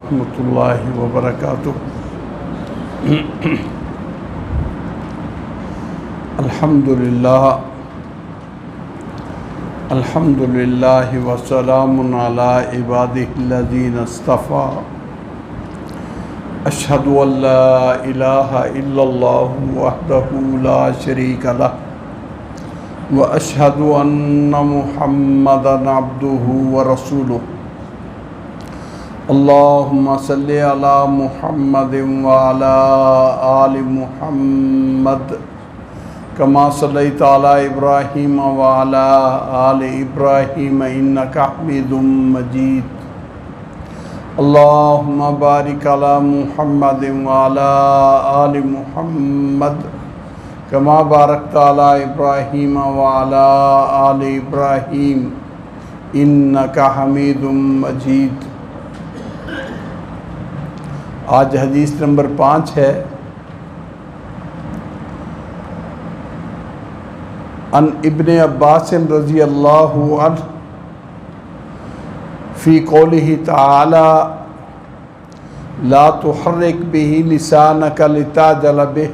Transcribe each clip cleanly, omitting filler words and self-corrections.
رحمۃ اللہ وبرکاتہ۔ الحمد للہ وسلام علی عبادہ الذین اصطفیٰ۔ اشہد ان لا الہ الا اللہ وحدہ لا شریک لہ واشہد ان محمدا عبدہ ورسولہ۔ اللہم صلی علی محمد وعلی آل محمد کما صلیت علی ابراہیم وعلی آل ابراہیم انک حمید مجید۔ اللہم بارک علی محمد وعلی آل محمد کما بارکت علی ابراہیم وعلی آل ابراہیم انک حمید مجید۔ آج حدیث نمبر 5 ہے۔ عن ابن عباس رضی اللہ عنہ فی قولہ تعالی لا تحرک بہ لسانک لتعجل بہ۔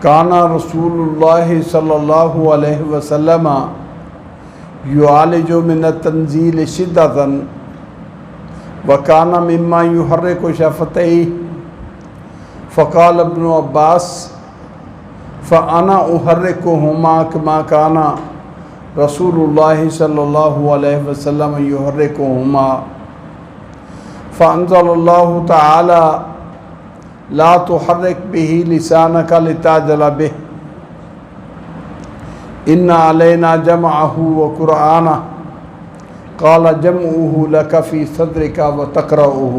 کان رسول اللہ صلی اللہ علیہ وسلم یعالج من التنزیل شدۃ وَكَانَ مِمَّا يُحَرِّكُ شَفَتَيْهِ۔ فقال ابن عباس فَأَنَا أُحَرِّكُهُمَا كَمَا كَانَ رسول اللہ صلی اللہ علیہ وسلم يُحَرِّكُهُمَا۔ فَأَنزَلَ اللَّهُ تَعَالَى لَا تُحَرِّكْ بِهِ لِسَانَكَ لِتَعْجَلَ بِهِ إِنَّ عَلَيْنَا جَمْعَهُ وَقُرْآنَهُ قال جمعه لك في صدرك وتقرأه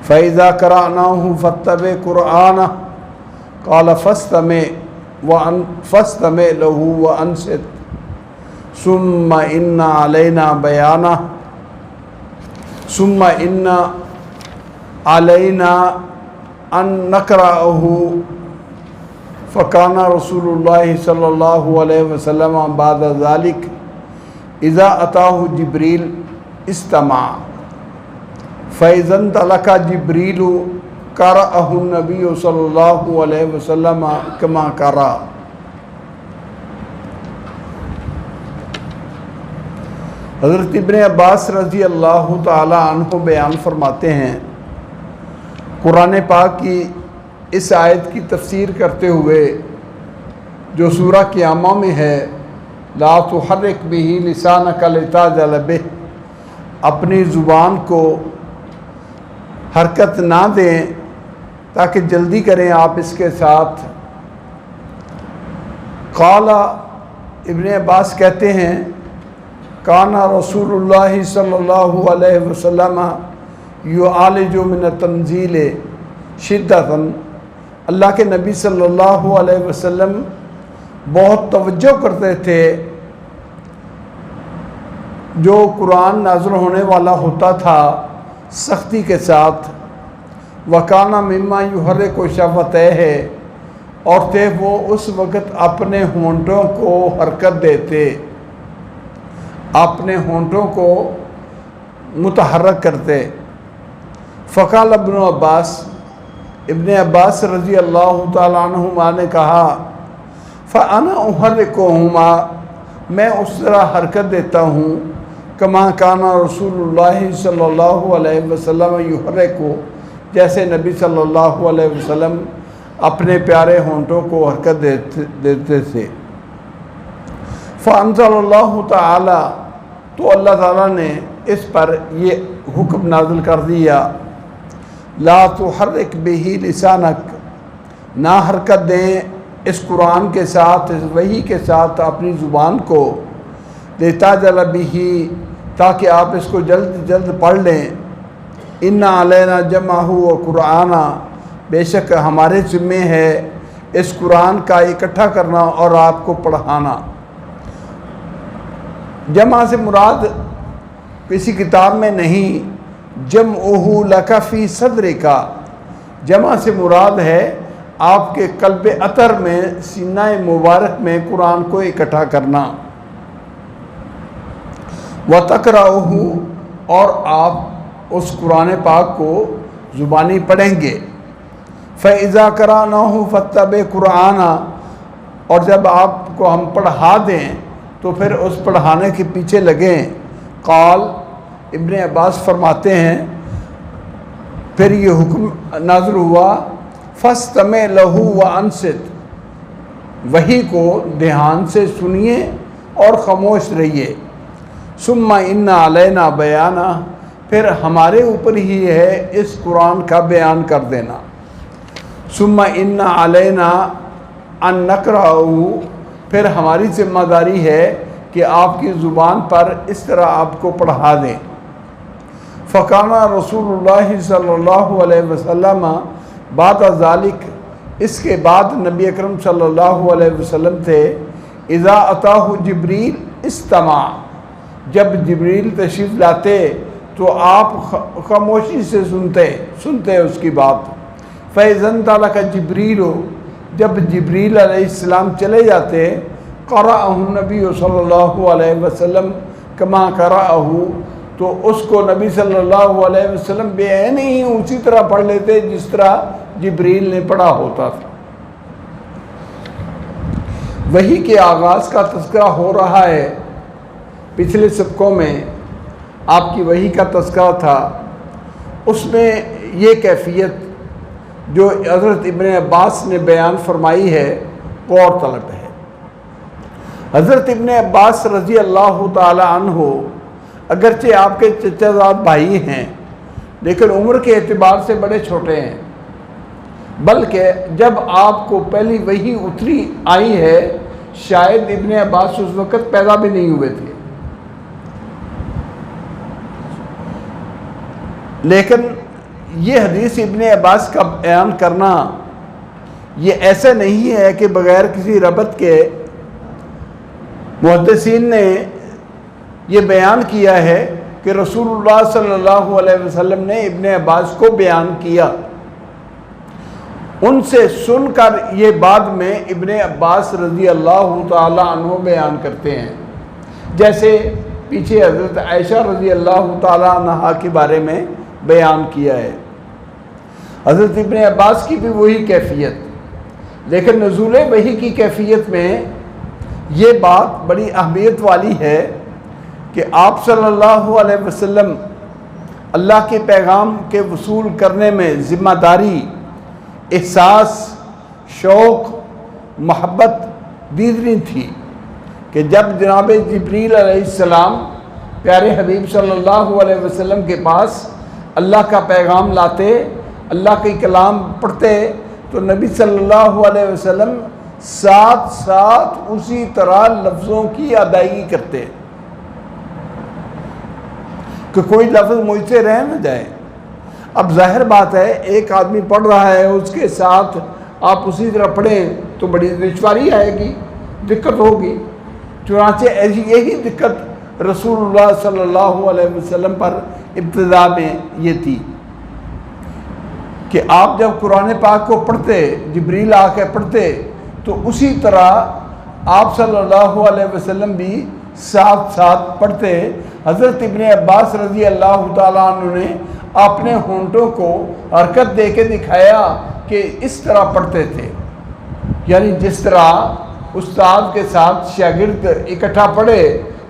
فإذا قرأناه فاتبع قرآنه قال فاستمع له وأنصت ثم إن علينا بيانه ثم إن علينا أن نقرأه۔ فكان رسول الله صلى الله عليه وسلم بعد ذلك اذا اتاه جبریل استمع فاذا انطلق جبریل قرأه النبی صلی اللہ علیہ وسلم كما قرأ۔ حضرت ابن عباس رضی اللہ تعالی عنہ بیان فرماتے ہیں، قرآن پاک کی اس آیت کی تفسیر کرتے ہوئے جو سورہ قیامہ میں ہے، لا تحرک بہ لسانک لتعجل بہ، اپنی زبان کو حرکت نہ دیں تاکہ جلدی کریں آپ اس کے ساتھ۔ قال ابن عباس کہتے ہیں کان رسول اللہ صلی اللہ علیہ وسلم یعالج من التنزیل شدۃ، اللہ کے نبی صلی اللہ علیہ وسلم بہت توجہ کرتے تھے جو قرآن نازل ہونے والا ہوتا تھا سختی کے ساتھ۔ وَكَانَ مِمَّا يُحَرِّكُ شَفَتَيْهِ، اور تھے وہ اس وقت اپنے ہونٹوں کو حرکت دیتے، اپنے ہونٹوں کو متحرک کرتے۔ فقال ابن عباس، ابن عباس رضی اللہ تعالیٰ عنہما نے کہا فَأَنَا أُحَرِّكُهُمَا، میں اس طرح حرکت دیتا ہوں كَمَا كَانَ رسول اللہ صلی اللہ علیہ وسلم يُحَرِّكُ، جیسے نبی صلی اللہ علیہ وسلم اپنے پیارے ہونٹوں کو حرکت دیتے تھے۔ فَأَنزَلَ اللَّهُ تَعَالَى، تو اللہ تعالیٰ نے اس پر یہ حکم نازل کر دیا، لا تحرک بہ لسانک، نہ حرکت دیں اس قرآن کے ساتھ، اس وحی کے ساتھ اپنی زبان کو، لتعجل بہ، تاکہ آپ اس کو جلد جلد پڑھ لیں۔ ان علینا جمعہ و قرآنہ، بے شک ہمارے ذمے ہے اس قرآن کا اکٹھا کرنا اور آپ کو پڑھانا۔ جمع سے مراد کسی کتاب میں نہیں، جمعہ لک فی صدرک، جمع سے مراد ہے آپ کے قلب اطہر میں، سینہ مبارک میں قرآن کو اکٹھا کرنا۔ وَتَقْرَأُهُ، اور آپ اس قرآن پاک کو زبانی پڑھیں گے۔ فَإِذَا قَرَأْنَاهُ فَاتَّبِعْ قُرْآنَهُ، اور جب آپ کو ہم پڑھا دیں تو پھر اس پڑھانے کے پیچھے لگیں۔ قال، ابن عباس فرماتے ہیں پھر یہ حکم نازل ہوا فَاسْتَمِعْ لَهُ وَأَنصِتْ، وحی کو دھیان سے سنیے اور خاموش رہیے۔ ثُمَّ إِنَّ عَلَيْنَا بَيَانَهُ، پھر ہمارے اوپر ہی ہے اس قرآن کا بیان کر دینا۔ ثُمَّ إِنَّ عَلَيْنَا أَن نَقْرَأَهُ، پھر ہماری ذمہ داری ہے کہ آپ کی زبان پر اس طرح آپ کو پڑھا دیں۔ فَقَانَ رسول اللہ صلی اللہ علیہ وسلم بعد ذالک، اس کے بعد نبی اکرم صلی اللہ علیہ وسلم تھے اذا اتاہ جبریل استمع، جب جبریل تشریف لاتے تو آپ خاموشی سے سنتے اس کی بات۔ فَإِذَا انطَلَقَ جبریل، جب جبریل علیہ السلام چلے جاتے قرأہ النبی صلی اللہ علیہ وسلم کما قرأہ، تو اس کو نبی صلی اللہ علیہ وسلم بے عین ہی اسی طرح پڑھ لیتے جس طرح جبریل نے پڑھا ہوتا تھا۔ وحی کے آغاز کا تذکرہ ہو رہا ہے۔ پچھلے سبقوں میں آپ کی وحی کا تذکرہ تھا، اس میں یہ کیفیت جو حضرت ابن عباس نے بیان فرمائی ہے غور طلب ہے۔ حضرت ابن عباس رضی اللہ تعالی عنہ اگرچہ آپ کے چچا زاد بھائی ہیں لیکن عمر کے اعتبار سے بڑے چھوٹے ہیں، بلکہ جب آپ کو پہلی وحی اتری آئی ہے شاید ابن عباس اس وقت پیدا بھی نہیں ہوئے تھے۔ لیکن یہ حدیث ابن عباس کا بیان کرنا یہ ایسا نہیں ہے کہ بغیر کسی ربط کے محدثین نے یہ بیان کیا ہے کہ رسول اللہ صلی اللہ علیہ وسلم نے ابن عباس کو بیان کیا۔ ان سے سن کر یہ بعد میں ابن عباس رضی اللہ تعالی عنہ بیان کرتے ہیں، جیسے پیچھے حضرت عائشہ رضی اللہ تعالی عنہا کے بارے میں بیان کیا ہے۔ حضرت ابن عباس کی بھی وہی کیفیت، لیکن نزول وحی کی کیفیت میں یہ بات بڑی اہمیت والی ہے کہ آپ صلی اللہ علیہ وسلم اللہ کے پیغام کے وصول کرنے میں ذمہ داری، احساس، شوق، محبت دیدنی تھی کہ جب جناب جبریل علیہ السلام پیارے حبیب صلی اللہ علیہ وسلم کے پاس اللہ کا پیغام لاتے، اللہ کے کلام پڑھتے، تو نبی صلی اللہ علیہ وسلم ساتھ ساتھ اسی طرح لفظوں کی ادائیگی کرتے کہ کوئی لفظ مجھ سے رہ نہ جائے۔ اب ظاہر بات ہے ایک آدمی پڑھ رہا ہے اس کے ساتھ آپ اسی طرح پڑھیں تو بڑی دشواری آئے گی، دقت ہوگی۔ چنانچہ یہی دقت رسول اللہ صلی اللہ علیہ وسلم پر ابتدا میں یہ تھی کہ آپ جب قرآن پاک کو پڑھتے، جبریل آ کے پڑھتے، تو اسی طرح آپ صلی اللہ علیہ وسلم بھی ساتھ ساتھ پڑھتے۔ حضرت ابن عباس رضی اللہ تعالیٰ عنہ نے اپنے ہونٹوں کو حرکت دے کے دکھایا کہ اس طرح پڑھتے تھے، یعنی جس طرح استاد کے ساتھ شاگرد اکٹھا پڑھے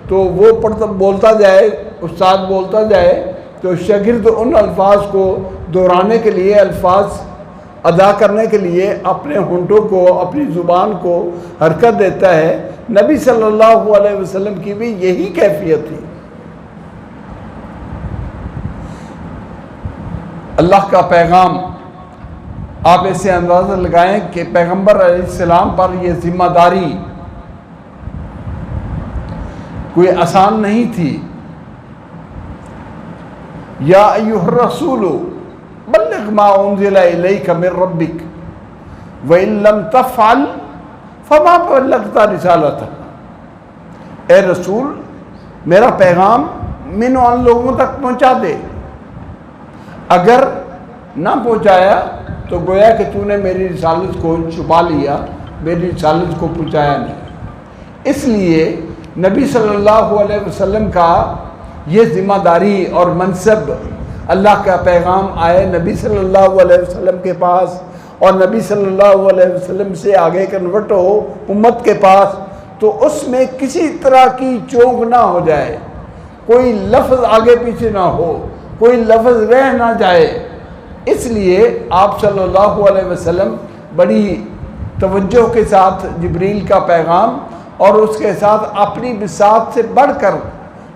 تو وہ بولتا جائے، استاد بولتا جائے تو شاگرد ان الفاظ کو دہرانے کے لیے، الفاظ ادا کرنے کے لیے اپنے ہونٹوں کو، اپنی زبان کو حرکت دیتا ہے۔ نبی صلی اللہ علیہ وسلم کی بھی یہی کیفیت تھی۔ اللہ کا پیغام، آپ اسے اندازہ لگائیں کہ پیغمبر علیہ السلام پر یہ ذمہ داری کوئی آسان نہیں تھی۔ یا ایھا الرسول بلغ ما انزل الیک من ربک وان لم تفعل فما بلغت رسالتہ، اے رسول میرا پیغام من ان لوگوں تک پہنچا دے، اگر نہ پہنچایا تو گویا کہ تو نے میری رسالت کو چھپا لیا، میری رسالت کو پہنچایا نہیں۔ اس لیے نبی صلی اللہ علیہ وسلم کا یہ ذمہ داری اور منصب اللہ کا پیغام آئے نبی صلی اللہ علیہ وسلم کے پاس اور نبی صلی اللہ علیہ وسلم سے آگے کنورٹ ہو امت کے پاس، تو اس میں کسی طرح کی چونک نہ ہو جائے، کوئی لفظ آگے پیچھے نہ ہو، کوئی لفظ رہ نہ جائے۔ اس لیے آپ صلی اللہ علیہ وسلم بڑی توجہ کے ساتھ جبریل کا پیغام اور اس کے ساتھ اپنی بساط سے بڑھ کر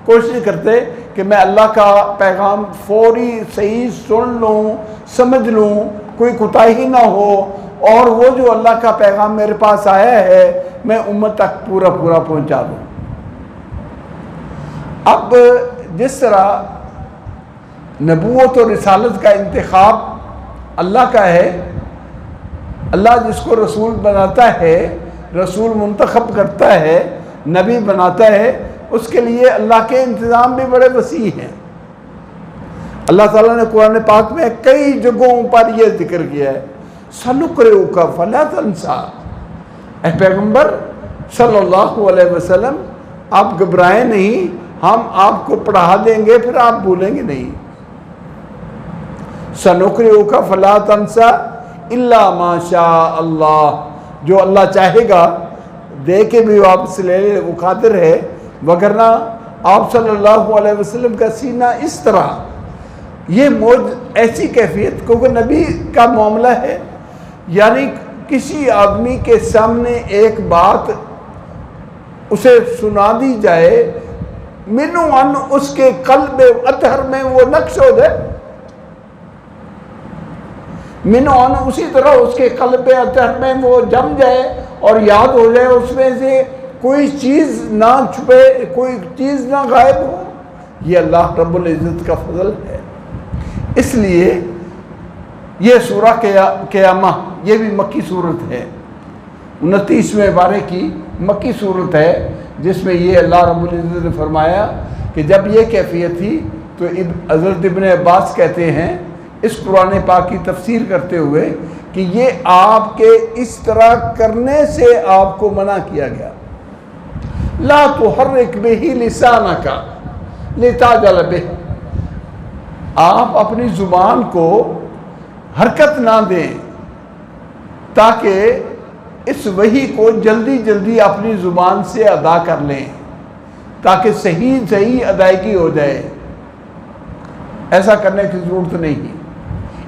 کوشش کرتے کہ میں اللہ کا پیغام فوری صحیح سن لوں، سمجھ لوں، کوئی کوتاہی نہ ہو، اور وہ جو اللہ کا پیغام میرے پاس آیا ہے میں امت تک پورا پہنچا دوں۔ اب جس طرح نبوت اور رسالت کا انتخاب اللہ کا ہے، اللہ جس کو رسول بناتا ہے، رسول منتخب کرتا ہے، نبی بناتا ہے، اس کے لیے اللہ کے انتظام بھی بڑے وسیع ہیں۔ اللہ تعالیٰ نے قرآن پاک میں کئی جگہوں پر یہ ذکر کیا ہے، سَنُقْرِئُكَ فَلَا تَنْسَىٰ، اے پیغمبر صلی اللہ علیہ وسلم آپ گھبرائیں نہیں، ہم آپ کو پڑھا دیں گے پھر آپ بھولیں گے نہیں۔ سَنُقْرِئُكَ فَلَا تَنْسَىٰ إِلَّا مَا شَاءَ اللَّهُ، جو اللہ چاہے گا دے کے بھی واپس لے لے، وہ قادر ہے، وگرنہ آپ صلی اللہ علیہ وسلم کا سینہ اس طرح، یہ موج ایسی کیفیت، کیونکہ نبی کا معاملہ ہے، یعنی کسی آدمی کے سامنے ایک بات اسے سنا دی جائے، منو ان اس کے قلب اطہر میں وہ نقش ہو جائے، منو ان اسی طرح اس کے قلب اطہر میں وہ جم جائے اور یاد ہو جائے، اس میں سے کوئی چیز نہ چھپے، کوئی چیز نہ غائب ہو۔ یہ اللہ رب العزت کا فضل ہے۔ اس لیے یہ سورہ قیامہ یہ بھی مکی صورت ہے، 29ویں پارے کی مکی صورت ہے، جس میں یہ اللہ رب العزت نے فرمایا کہ جب یہ کیفیت تھی تو حضرت ابن عباس کہتے ہیں اس قرآن پاک کی تفسیر کرتے ہوئے کہ یہ آپ کے اس طرح کرنے سے آپ کو منع کیا گیا، لا تحرک بہ لسانک لتعجل بہ، آپ اپنی زبان کو حرکت نہ دیں تاکہ اس وحی کو جلدی جلدی اپنی زبان سے ادا کر لیں، تاکہ صحیح ادائیگی ہو جائے۔ ایسا کرنے کی ضرورت نہیں۔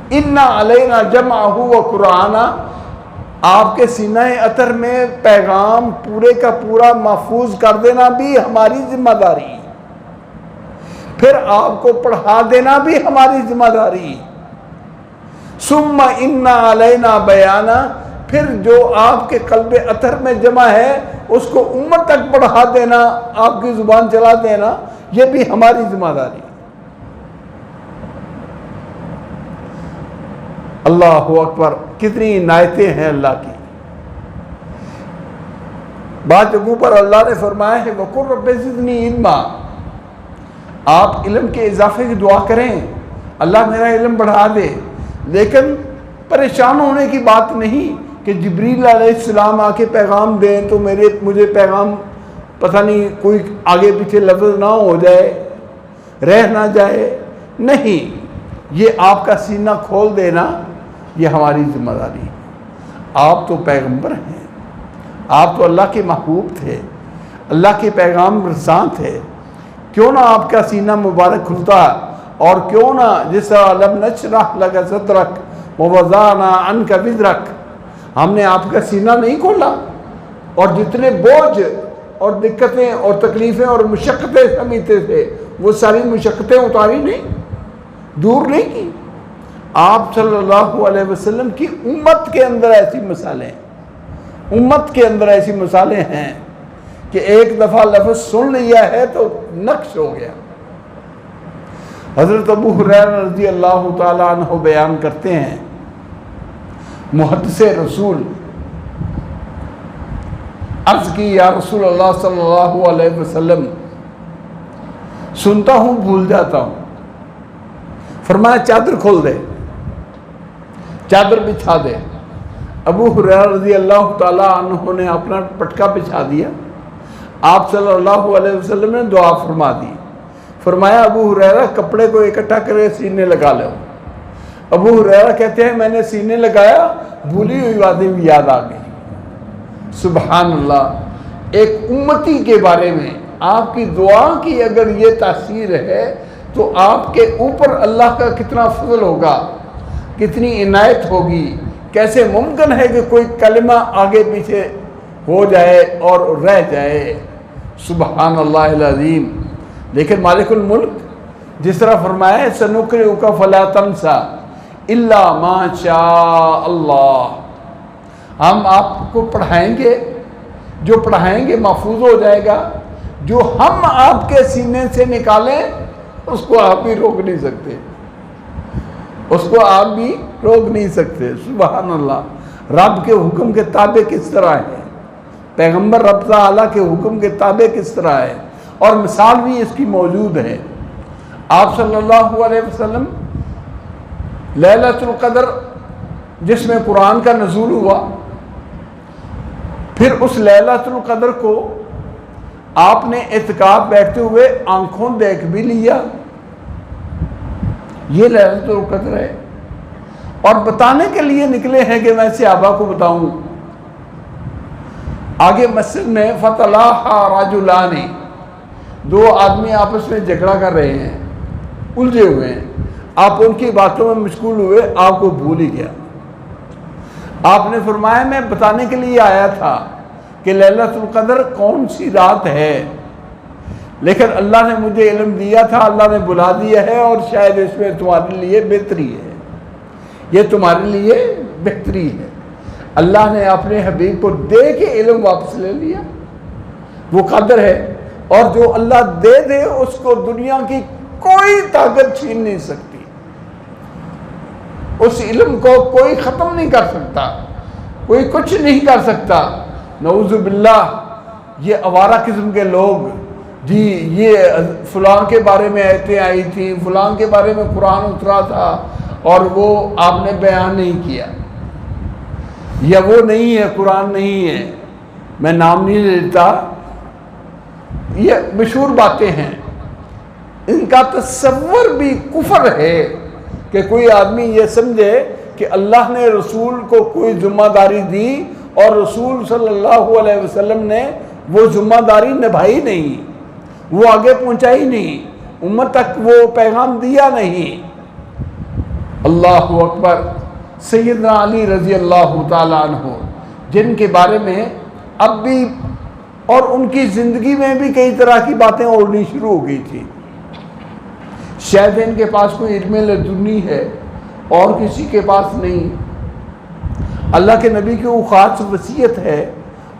اِنَّا عَلَيْنَا جَمْعَهُ وَقُرْآنَ، آپ کے سینہ اطہر میں پیغام پورے کا پورا محفوظ کر دینا بھی ہماری ذمہ داری، پھر آپ کو پڑھا دینا بھی ہماری ذمہ داری۔ ثُمَّ إِنَّا عَلَيْنَا بَيَانًا، پھر جو آپ کے قلب اطہر میں جمع ہے اس کو امت تک پڑھا دینا، آپ کی زبان چلا دینا، یہ بھی ہماری ذمہ داری۔ اللہ اکبر، کتنی عنایتیں ہیں اللہ کی۔ بعض جگہوں پر اللہ نے فرمایا ہے وَقُلْ رَبِّ زِدْنِی عِلْمًا، آپ علم کے اضافے کی دعا کریں، اللہ میرا علم بڑھا دے، لیکن پریشان ہونے کی بات نہیں کہ جبریل علیہ السلام آ کے پیغام دیں تو مجھے پیغام پتہ نہیں کوئی آگے پیچھے لفظ نہ ہو جائے، رہ نہ جائے، نہیں، یہ آپ کا سینہ کھول دینا یہ ہماری ذمہ داری ہے۔ آپ تو پیغمبر ہیں، آپ تو اللہ کے محبوب تھے، اللہ کے پیغام رساں تھے، کیوں نہ آپ کا سینہ مبارک کھلتا، اور کیوں نہ جس طرح لم نشرح لک صدرک ووضعنا عنک وزرک، ہم نے آپ کا سینہ نہیں کھولا اور جتنے بوجھ اور دقتیں اور تکلیفیں اور مشقتیں سمیتے تھے وہ ساری مشقتیں اتاری نہیں، دور نہیں کی۔ آپ صلی اللہ علیہ وسلم کی امت کے اندر ایسی مثالیں، امت کے اندر ایسی مثالیں ہیں کہ ایک دفعہ لفظ سن لیا ہے تو نقش ہو گیا۔ حضرت ابو ہریرہ رضی اللہ تعالیٰ عنہ بیان کرتے ہیں، محدث رسول، عرض کی یا رسول اللہ صلی اللہ علیہ وسلم، سنتا ہوں بھول جاتا ہوں۔ فرمایا چادر کھول دے، چادر بچھا دے۔ ابو ہریرہ رضی اللہ تعالیٰ عنہ نے اپنا پٹکا بچھا دیا، آپ صلی اللہ علیہ وسلم نے دعا فرما دی، فرمایا ابو ہریرہ کپڑے کو اکٹھا کرے سینے لگا لو۔ ابو ہریرہ کہتے ہیں میں نے سینے لگایا، بھولی ہوئی باتیں بھی یاد آ گئی۔ سبحان اللہ، ایک امتی کے بارے میں آپ کی دعا کی اگر یہ تاثیر ہے تو آپ کے اوپر اللہ کا کتنا فضل ہوگا، کتنی عنایت ہوگی۔ کیسے ممکن ہے کہ کوئی کلمہ آگے پیچھے ہو جائے اور رہ جائے، سبحان اللہ العظیم۔ لیکن مالک الملک جس طرح فرمایا ہے سنقرئک فلا تنسیٰ الا ما شاء اللہ، ہم آپ کو پڑھائیں گے، جو پڑھائیں گے محفوظ ہو جائے گا، جو ہم آپ کے سینے سے نکالیں اس کو آپ بھی روک نہیں سکتے، اس کو آپ بھی روک نہیں سکتے۔ سبحان اللہ، رب کے حکم کے تابع کس طرح ہے، پیغمبر رب تعالیٰ کے حکم کے تابع کس طرح ہے، اور مثال بھی اس کی موجود ہے۔ آپ صلی اللہ علیہ وسلم لیلۃ القدر جس میں قرآن کا نزول ہوا، پھر اس لیلۃ القدر کو آپ نے اعتکاف بیٹھتے ہوئے آنکھوں دیکھ بھی لیا، یہ لیلۃ القدر ہے، اور بتانے کے لیے نکلے ہیں کہ میں صحابہ کو بتاؤں۔ آگے مسجد میں فتلاحا رجلان، دو آدمی آپس میں جھگڑا کر رہے ہیں، الجھے ہوئے ہیں، آپ ان کی باتوں میں مشغول ہوئے، آپ کو بھول ہی گیا۔ آپ نے فرمایا میں بتانے کے لیے آیا تھا کہ لیلۃ القدر کون سی رات ہے، لیکن اللہ نے مجھے علم دیا تھا، اللہ نے بلا دیا ہے، اور شاید اس میں تمہارے لیے بہتری ہے، یہ تمہارے لیے بہتری ہے۔ اللہ نے اپنے حبیب کو دے کے علم واپس لے لیا، وہ قدر ہے، اور جو اللہ دے دے اس کو دنیا کی کوئی طاقت چھین نہیں سکتی، اس علم کو کوئی ختم نہیں کر سکتا، کوئی کچھ نہیں کر سکتا۔ نعوذ باللہ، یہ آوارہ قسم کے لوگ، جی یہ فلاں کے بارے میں آیتیں آئی تھیں، فلاں کے بارے میں قرآن اترا تھا اور وہ آپ نے بیان نہیں کیا، یا وہ نہیں ہے، قرآن نہیں ہے، میں نام نہیں لیتا، یہ مشہور باتیں ہیں۔ ان کا تصور بھی کفر ہے کہ کوئی آدمی یہ سمجھے کہ اللہ نے رسول کو کوئی ذمہ داری دی اور رسول صلی اللہ علیہ وسلم نے وہ ذمہ داری نبھائی نہیں، وہ آگے پہنچائی نہیں، امت تک وہ پیغام دیا نہیں۔ اللہ اکبر۔ سیدنا علی رضی اللہ تعالیٰ عنہ، جن کے بارے میں اب بھی اور ان کی زندگی میں بھی کئی طرح کی باتیں اڑنی شروع ہو گئی تھی، شاید ان کے پاس کوئی علم لدنی ہے اور کسی کے پاس نہیں، اللہ کے نبی کی وہ خاص وصیت ہے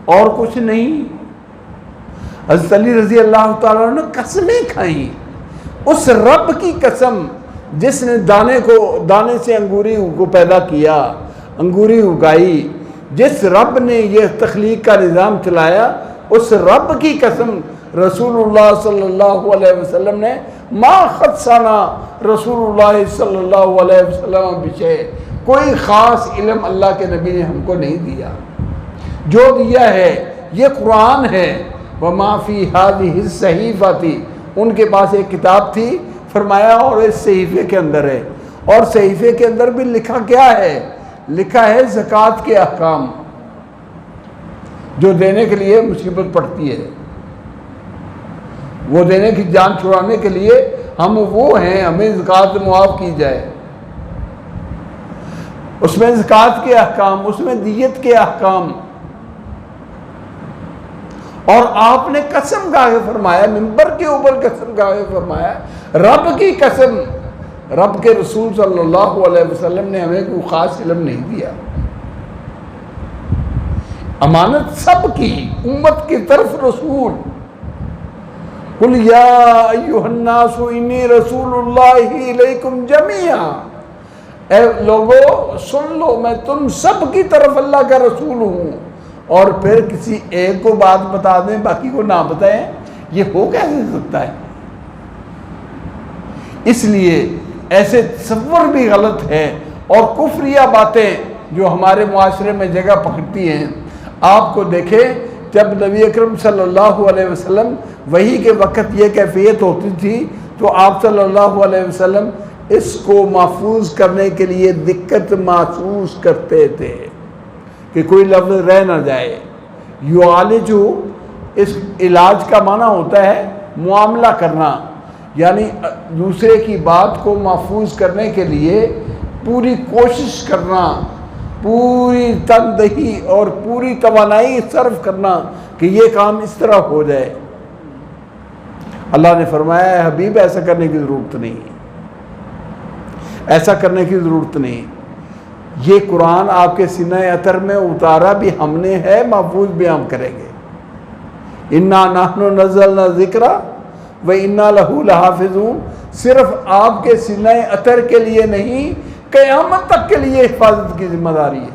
اور کچھ نہیں۔ حضرت علی رضی اللہ تعالیٰ عنہ نے قسمیں کھائیں، اس رب کی قسم جس نے دانے سے انگوری کو پیدا کیا، انگوری اگائی، جس رب نے یہ تخلیق کا نظام چلایا، اس رب کی قسم رسول اللہ صلی اللہ علیہ وسلم نے ما خصنا رسول اللہ صلی اللہ علیہ وسلم بشیء، کوئی خاص علم اللہ کے نبی نے ہم کو نہیں دیا، جو دیا ہے یہ قرآن ہے۔ وما فی هذه الصحیفۃ، ان کے پاس ایک کتاب تھی، فرمایا اور اس صحیفے کے اندر ہے، اور صحیفے کے اندر بھی لکھا کیا ہے، لکھا ہے زکوٰۃ کے احکام، جو دینے کے لیے مصیبت پڑتی ہے، وہ دینے کی جان چھڑانے کے لیے ہم وہ ہیں، ہمیں زکوٰۃ معاف کی جائے، اس میں زکوٰۃ کے احکام، اس میں دیت کے احکام، اور آپ نے قسم کھا کے فرمایا، منبر کے اوپر قسم کھا کے فرمایا، رب کی قسم، رب کے رسول صلی اللہ علیہ وسلم نے ہمیں کوئی خاص علم نہیں دیا، امانت سب کی، امت کی طرف رسول، قل یا ایھا الناس انی رسول اللہ الیکم جمیعا، اے لوگو سن لو میں تم سب کی طرف اللہ کا رسول ہوں، اور پھر کسی ایک کو بات بتا دیں باقی کو نہ بتائیں، یہ ہو کیسے سکتا ہے؟ اس لیے ایسے تصور بھی غلط ہے، اور کفریہ باتیں جو ہمارے معاشرے میں جگہ پکڑتی ہیں۔ آپ کو دیکھیں جب نبی اکرم صلی اللہ علیہ وسلم وحی کے وقت یہ کیفیت ہوتی تھی تو آپ صلی اللہ علیہ وسلم اس کو محفوظ کرنے کے لیے دقت محسوس کرتے تھے کہ کوئی لفظ رہ نہ جائے. یعالجو اس علاج کا معنی ہوتا ہے معاملہ کرنا، یعنی دوسرے کی بات کو محفوظ کرنے کے لیے پوری کوشش کرنا، پوری تندہی اور پوری توانائی صرف کرنا کہ یہ کام اس طرح ہو جائے. اللہ نے فرمایا ہے حبیب ایسا کرنے کی ضرورت نہیں، ایسا کرنے کی ضرورت نہیں. یہ قرآن آپ کے سینہ اطہر میں اتارا بھی ہم نے ہے، محفوظ بھی ہم کریں گے. انا نحن نزلنا ذکر و انا لہو لحافظون. صرف آپ کے سینہ اطہر کے لیے نہیں، قیامت تک کے لیے حفاظت کی ذمہ داری ہے.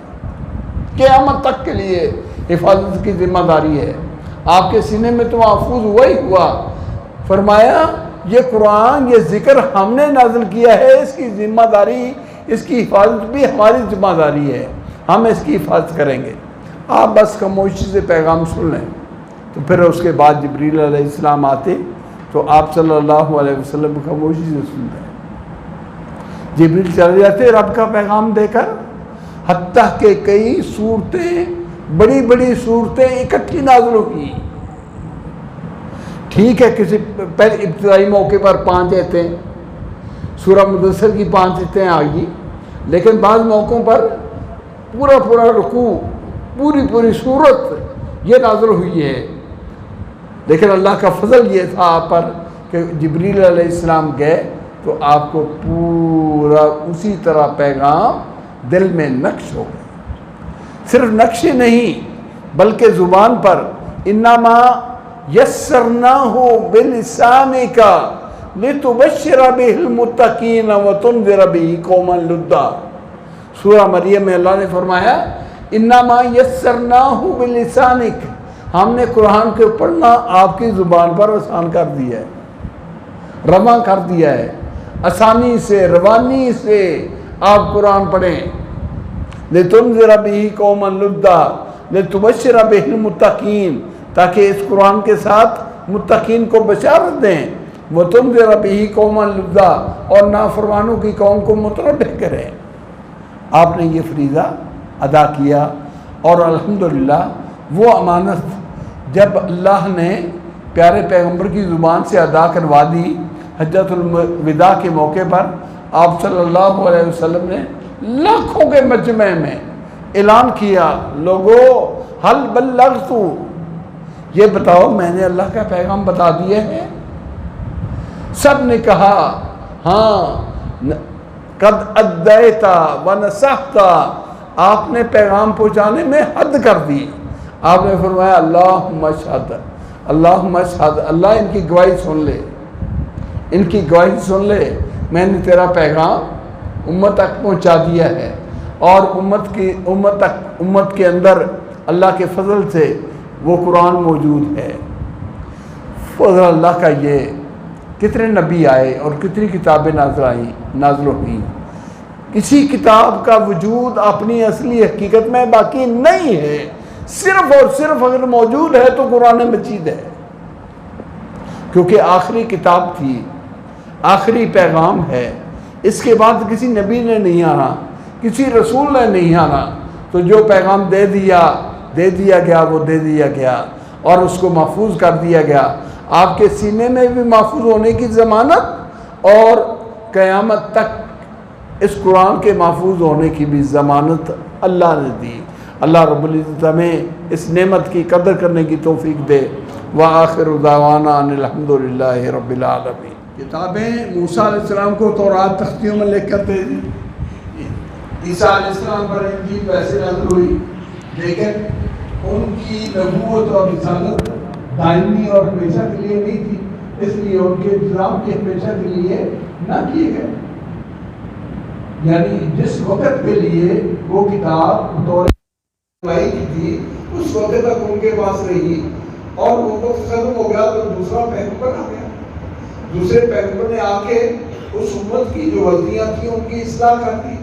قیامت تک کے لیے حفاظت کی ذمہ داری ہے. آپ کے سینے میں تو محفوظ ہوا ہی ہوا. فرمایا یہ قرآن، یہ ذکر ہم نے نازل کیا ہے، اس کی ذمہ داری، اس کی حفاظت بھی ہماری ذمہ داری ہے، ہم اس کی حفاظت کریں گے. آپ بس خاموشی سے پیغام سن لیں. تو پھر اس کے بعد جبریل علیہ السلام آتے تو آپ صلی اللہ علیہ وسلم خاموشی سے سنتے. جبریل چلے جاتے رب کا پیغام دے کر، حتیٰ کہ کئی صورتیں، بڑی بڑی صورتیں اکٹھی نازل ہوئی. ٹھیک ہے کسی پہلے ابتدائی موقع پر 5 آیتیں، سورہ مدثر کی 5 آیتیں آ گئی، لیکن بعض موقعوں پر پورا رکوع، پوری صورت یہ نازل ہوئی ہے. لیکن اللہ کا فضل یہ تھا آپ پر کہ جبریل علیہ السلام گئے تو آپ کو پورا اسی طرح پیغام دل میں نقش ہو گئے. صرف نقش ہی نہیں بلکہ زبان پر. انما یسرناہ بلسانک لتبشر بہ المتقین وتنذر بہ قوما لدا. سورہ مریم میں اللہ نے فرمایا انما یسرناہ بلسانک، ہم نے قرآن کے پڑھنا آپ کی زبان پر آسان کر دیا ہے، رواں کر دیا ہے. آسانی سے، روانی سے آپ قرآن پڑھیں. لتنذر بہ قوما لدا لتبشر بہ المتقین، تاکہ اس قرآن کے ساتھ متقین کو بشارت دیں. وتنذر بہ قوما لدا، اور نافرمانوں کی قوم کو متنبہ کریں. آپ نے یہ فریضہ ادا کیا اور الحمدللہ وہ امانت جب اللہ نے پیارے پیغمبر کی زبان سے ادا کروا دی، حجۃ الوداع کے موقع پر آپ صلی اللہ علیہ وسلم نے لاکھوں کے مجمع میں اعلان کیا، لوگو حل بلغت، یہ بتاؤ میں نے اللہ کا پیغام بتا دیا ہے؟ سب نے کہا ہاں قد ادیتا ونصحت، آپ نے پیغام پہنچانے میں حد کر دی. آپ نے فرمایا اللہم اشہد، اللہم اشہد، اللہ ان کی گواہی سن لے، ان کی گواہی سن لے، میں نے تیرا پیغام امت تک پہنچا دیا ہے. اور امت کے اندر اللہ کے فضل سے وہ قرآن موجود ہے. فضل اللہ کا یہ کتنے نبی آئے اور کتنی کتابیں نازل ہوئیں. کسی کتاب کا وجود اپنی اصلی حقیقت میں باقی نہیں ہے، صرف اور صرف اگر موجود ہے تو قرآن مجید ہے، کیونکہ آخری کتاب تھی، آخری پیغام ہے. اس کے بعد کسی نبی نے نہیں آنا، کسی رسول نے نہیں آنا. تو جو پیغام دے دیا گیا وہ دے دیا گیا اور اس کو محفوظ کر دیا گیا. آپ کے سینے میں بھی محفوظ ہونے کی ضمانت اور قیامت تک اس قرآن کے محفوظ ہونے کی بھی ضمانت اللہ نے دی. اللہ رب العزت ہمیں اس نعمت کی قدر کرنے کی توفیق دے. وآخر دعوانا ان الحمدللہ رب العالمین. کتابیں موسیٰ علیہ السلام کو تورات تختیوں میں لکھ کر دے دی. عیسیٰ علیہ السلام پر انجیل ویسے نازل ہوئی، لیکن ان کی نبوت اور رسالت دائمی اور ہمیشہ کے لیے نہیں تھی، اس لیے ان کے انتظام کے ہمیشہ کے لیے نہ کیے گئے. یعنی جس وقت کے لیے وہ کتاب بطور کی تھی اس وقت تک ان کے پاس رہی، اور وہ وقت ختم ہو گیا تو دوسرا پیغمبر آ گیا. دوسرے پیغمبر نے آ کے اس امت کی جو غلطیاں تھیں ان کی اصلاح کر دی.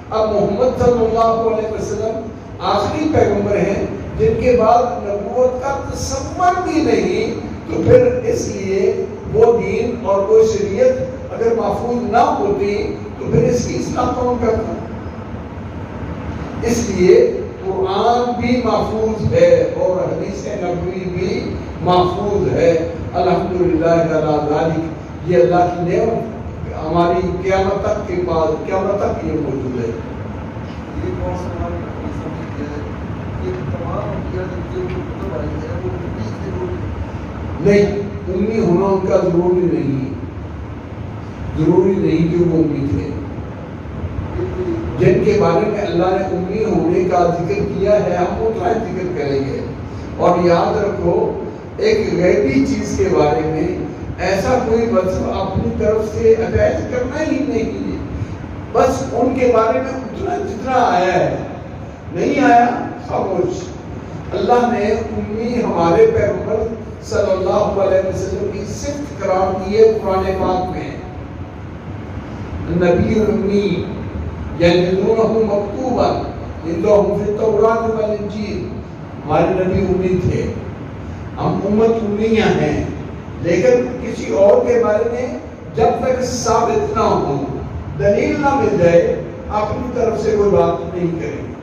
اب محمد صلی اللہ علیہ وسلم آخری پیغمبر ہیں جن کے بعد نبوت کا تصور بھی نہیں، تو پھر اس لیے وہ دین اور وہ شریعت اگر محفوظ نہ ہوتی تو پھر اس کی اصلاح کون کرتا؟ اس لیے قرآن بھی محفوظ ہے اور حدیث نبوی بھی محفوظ ہے، الحمدللہ علی ذالک۔ یہ اللہ کی نعمت ہماری قیامت تک کے بعد، قیامت تک یہ موجود ہے۔ یہ کون سا ہماری حدیث ہے؟ یہ تمام انبیاء جو کتب آئی ہے وہ امی سے نہیں، امی ہونا ان کا ضروری نہیں، ضروری نہیں کہ وہ امی تھے۔ جن کے بارے میں اللہ نے امی ہونے کا ذکر کیا ہے ہم اتنا ذکر کریں گے۔ اور یاد رکھو ایک غیبی چیز کے بارے میں ایسا کوئی وصف اپنی طرف سے اٹیچ کرنا ہی نہیں ہے، بس ان کے بارے میں اتنا جتنا آیا ہے، نہیں آیا خاموش۔ اللہ نے امی ہمارے پیغمبر صلی اللہ علیہ وسلم کی صفت قرار دی ہے قرآن پاک میں، نبی امی یجدونہ مکتوبا عندہم فی التوراۃ والانجیل، ہمارے نبی امی تھے۔ ہم امت امیہ ہیں، لیکن کسی اور کے بارے میں جب تک ثابت نہ ہو، دلیل نہ مل جائے، اپنی طرف سے کوئی بات نہیں کریں گے۔